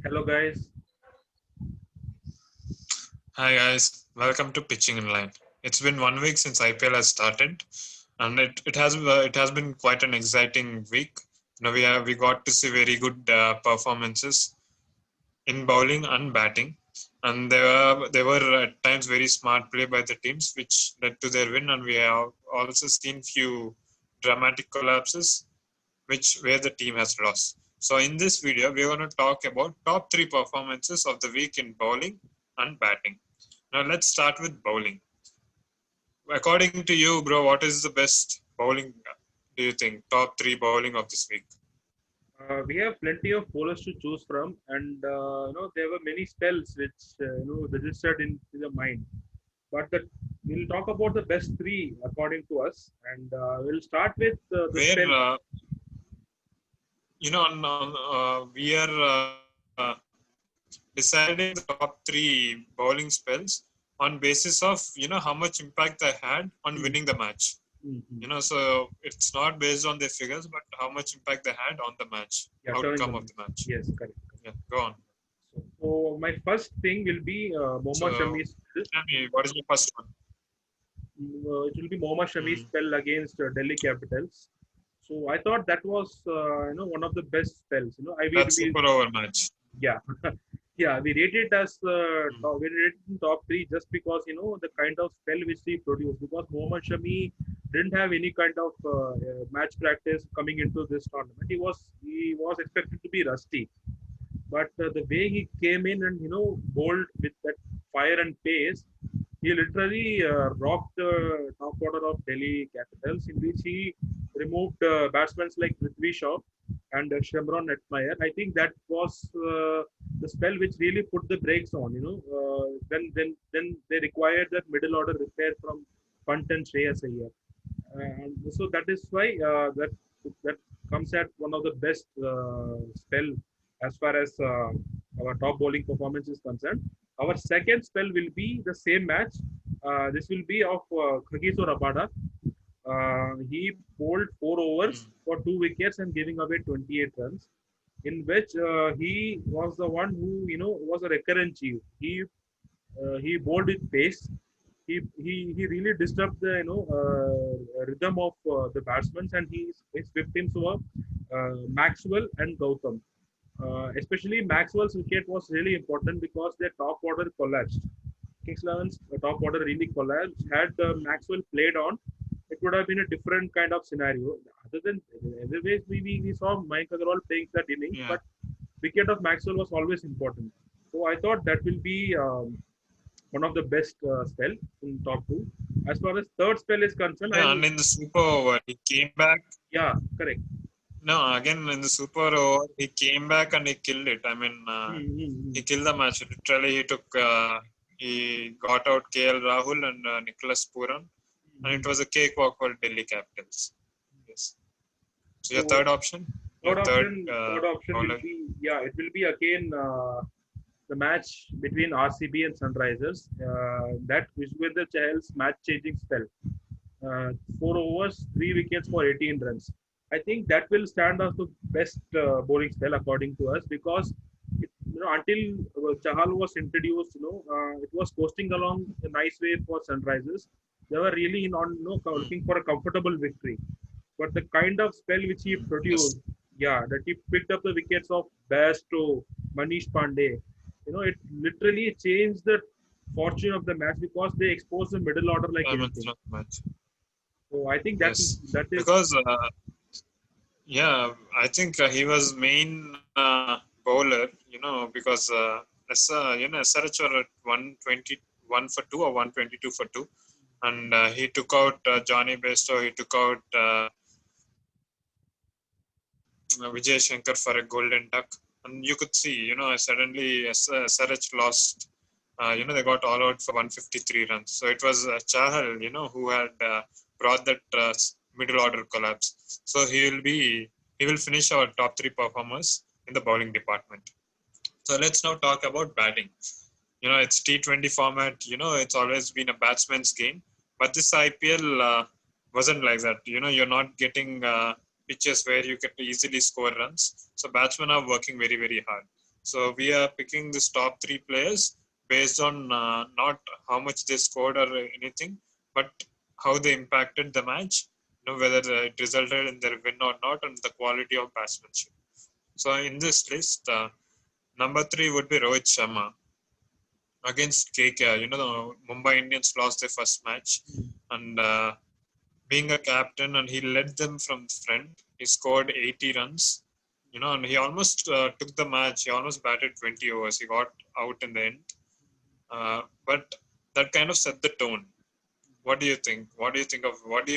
Hello guys. Hi guys, welcome to Pitching in Line. It's been 1 week since IPL has started, and it has been quite an exciting week. We got to see very good performances in bowling and batting, and there were at times very smart play by the teams, which led to their win. And we have also seen few dramatic collapses, which where the team has lost. So in this video, we're going to talk about top three performances of the week in bowling and batting. Now let's start with bowling. According to you, bro, what is the best bowling? Do you think top three bowling of this week? We have plenty of bowlers to choose from, and there were many spells which registered in the mind. But we'll talk about the best three according to us, and we'll start with the Where spell. we are deciding the top three bowling spells on basis of how much impact they had on winning the match. Mm-hmm. So it's not based on their figures, but how much impact they had on the match, Yeah, turning outcome the of match. the match. Yes, correct. Yeah, go on. So my first thing will be Mohammad So Shami's. tell me, what is your first one? It will be Mohammad Shami's Mm. spell against Delhi Capitals. So I thought that was one of the best spells. I That we super over match. yeah yeah, we rate it as Mm. we rate it in top three just because the kind of spell which he produced, because Mohammad Shami didn't have any kind of match practice coming into this tournament. He was expected to be rusty, but the way he came in and bowled with that fire and pace, he literally rocked the top order of Delhi Capitals, in which he removed batsmen like Prithvi Shaw and Shimron Etmayer. I think that was the spell which really put the brakes on. Then they required that middle order repair from Pant and Shreyas Iyer. And so that is why that comes at one of the best spell as far as our top bowling performance is concerned. Our second spell will be the same match. This will be of Khagiso Rabada. He bowled 4 overs Mm. for 2 wickets and giving away 28 runs, in which he was the one who was a recurrent chief. He bowled with pace. He really disturbed the rhythm of the batsmen, and his victims were Maxwell and Gautam. Especially Maxwell's wicket was really important because their top order collapsed. Kings 11's top order really collapsed. Had Maxwell played on, it would have been a different kind of scenario. Otherwise, we saw Mike Agarwal playing that innings, Yeah. but wicket of Maxwell was always important. So I thought that will be one of the best spell in top two. As far as third spell is concerned, Yeah, I'll and in the super over, he came back. yeah, correct. No, again in the super over, he came back and he killed it. I mean, Mm-hmm. he killed the match. Literally, he got out KL Rahul and Nicholas Puran, and it Mm-hmm. was a cakewalk for Delhi Capitals. Yes. So your So third option, your third third option, third option will bowler. be, yeah, it will be again the match between RCB and Sunrisers. That Vishwendra Chahal's match-changing spell. 4 overs, 3 wickets for 18 runs. I think that will stand as the best bowling spell according to us, because until Chahal was introduced, it was coasting along a nice way for Sunrisers. They were really Mm. looking for a comfortable victory. But the kind of spell which he Mm. Yes. produced, yeah, that he picked up the wickets of Bairstow, Manish Pandey, it literally changed the fortune of the match because they exposed the middle order like Dimension anything. of the match. So I think Yes, that is because yeah, I think he was main bowler. Because SRH were at 121 for two or 122 for two, and he took out Johnny Bairstow. He took out Vijay Shankar for a golden duck, and you could see, suddenly SRH lost. They got all out for 153 runs. So it was Chahal, who had brought that middle order collapse. So he will finish our top three performers in the bowling department. So let's now talk about batting. It's T20 format. It's always been a batsman's game, but this IPL wasn't like that. You're not getting pitches where you can easily score runs. So batsmen are working very, very hard. So we are picking this top three players based on not how much they scored or anything, but how they impacted the match. Whether it resulted in their win or not, and the quality of batsmanship. So in this list, number three would be Rohit Sharma against KKR. The Mumbai Indians lost their first match, and being a captain, and he led them from front. He scored 80 runs. And he almost took the match. He almost batted 20 overs. He got out in the end. But that kind of set the tone. What do you think? What do you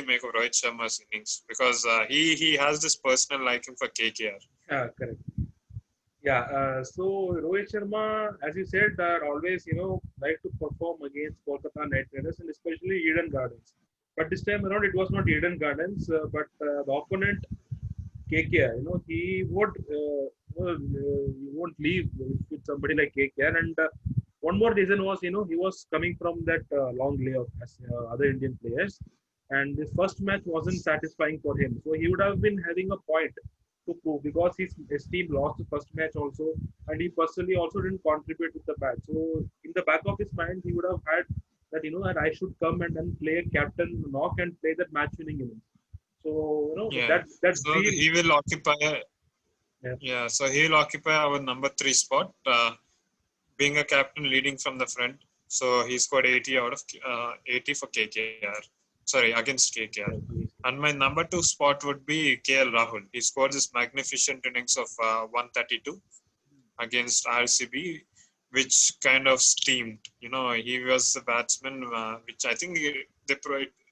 make of Rohit Sharma's innings? Because he has this personal liking for KKR. Yeah, correct. Yeah, so Rohit Sharma, as you said, are always like to perform against Kolkata Knight Riders and especially Eden Gardens. But this time around, it was not Eden Gardens, but the opponent KKR. He won't leave with somebody like KKR. And one more reason was he was coming from that long layoff as other Indian players, and this first match wasn't satisfying for him. So he would have been having a point to prove because his team lost the first match also, and he personally also didn't contribute with the bat. So in the back of his mind, he would have had that that I should come and then play a captain knock and play that match winning innings. So Yeah. that So zeal. he will occupy. Yeah, Yeah. So he will occupy our number three spot. Being a captain leading from the front. So he scored 80 out of 80 for KKR. Sorry, against KKR. yeah, please. And my number two spot would be KL Rahul. He scored this magnificent innings of 132 against RCB, which kind of steamed. He was a batsman, which I think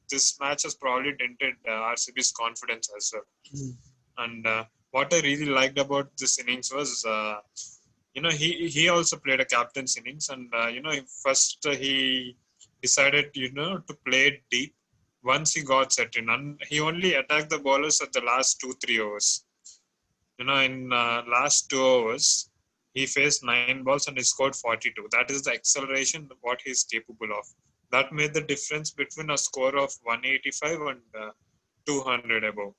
this match has probably dented RCB's confidence as well. Mm. And what I really liked about this innings was, he also played a captain's innings, and first he decided to play it deep once he got set in, and he only attacked the bowlers at the last 2-3 overs. In last 2 overs, he faced 9 balls and he scored 42. That is the acceleration what he is capable of. That made the difference between a score of 185 and 200 above.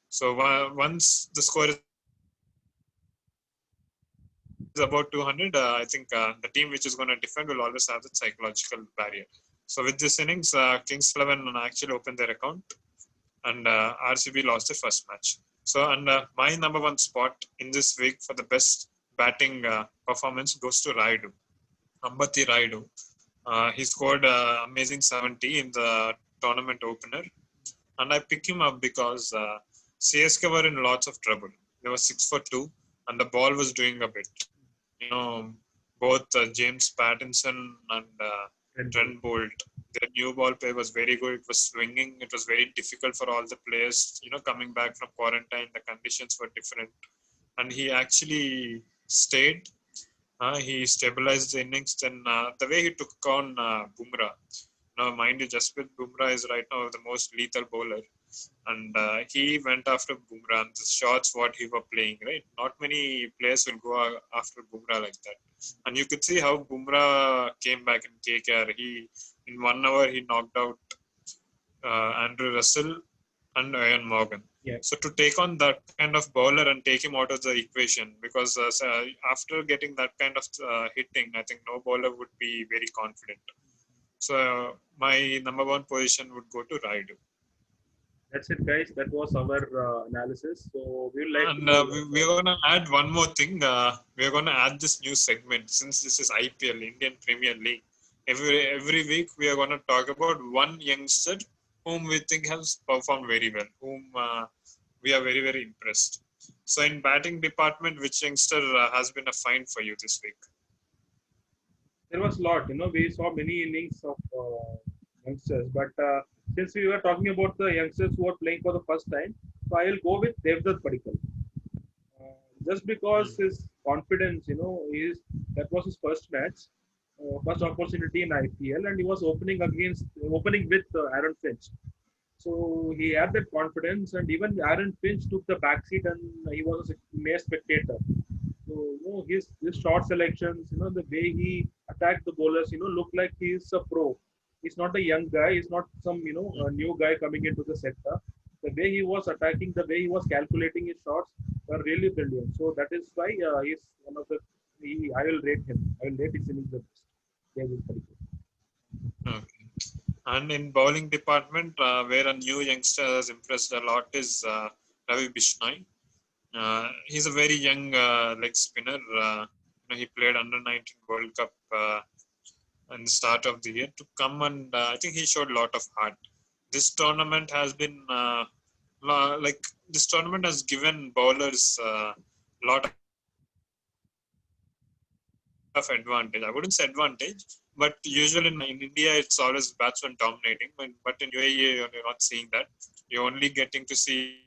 So once the score is about 200, I think the team which is going to defend will always have that psychological barrier. So with this innings, Kings 11 actually opened their account, and RCB lost their first match. So, and my number one spot in this week for the best batting performance goes to Raidu, Ambati Raidu. He scored amazing 70 in the tournament opener, and I pick him up because CSK were in lots of trouble. They were 6 for 2, and the ball was doing a bit. Both James Pattinson and Trent Bolt, their new ball play was very good. It was swinging. It was very difficult for all the players. Coming back from quarantine, the conditions were different, and he actually stayed. He stabilized the innings. Then the way he took on Bumrah. Now, mind you, Jasprit Bumrah is right now the most lethal bowler, and he went after Bumrah. And the shots what he was playing, right? Not many players will go after Bumrah like that. And you could see how Bumrah came back in KKR. In 1 hour he knocked out Andrew Russell and Ian Morgan. Yeah. So to take on that kind of bowler and take him out of the equation, because after getting that kind of hitting, I think no bowler would be very confident. So my number one position would go to Raidu. That's it, guys. That was our analysis. So we would like And to. we're going to add one more thing. We're going to add this new segment since this is IPL, Indian Premier League. Every week we are going to talk about one youngster whom we think has performed very well, whom we are very, very impressed. So in batting department, which youngster has been a find for you this week? There was a lot. We saw many innings of youngsters, but since we were talking about the youngsters who are playing for the first time, so I will go with Devdutt Padikkal. Just because Hmm. his confidence, is that was his first match, first opportunity in IPL, and he was opening with Aaron Finch. So he had that confidence, and even Aaron Finch took the backseat, and he was a mere spectator. So his short selections, the way he attacked the bowlers, look like he's a pro. He's not a young guy. He's not some a new guy coming into the sector. The way he was attacking, the way he was calculating his shots were really brilliant. So that is why he's one of the I will rate him. I will rate his innings the best. Yeah, he's very good. Okay. And in bowling department, where a new youngster has impressed a lot is Ravi Bishnoi. He's a very young leg spinner. He played under 19 World Cup in the start of the year to come, and I think he showed a lot of heart. This tournament has been like this tournament has given bowlers a lot of advantage. I wouldn't say advantage, but usually in India it's always batsmen dominating. But in UAE you're not seeing that. You're only getting to see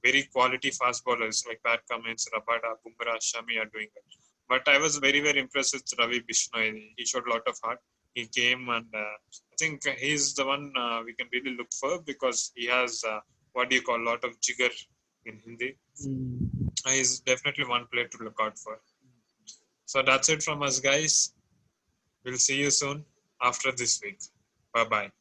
very quality fast bowlers like Pat Cummins, Rabada, Bumrah, Shami are doing it. But I was very, very impressed with Ravi Bishnoi. He showed a lot of heart. He came, and I think he's the one we can really look for because he has what do you call a lot of jigger in Hindi. Mm. He's definitely one player to look out for. So that's it from us, guys. We'll see you soon after this week. Bye bye.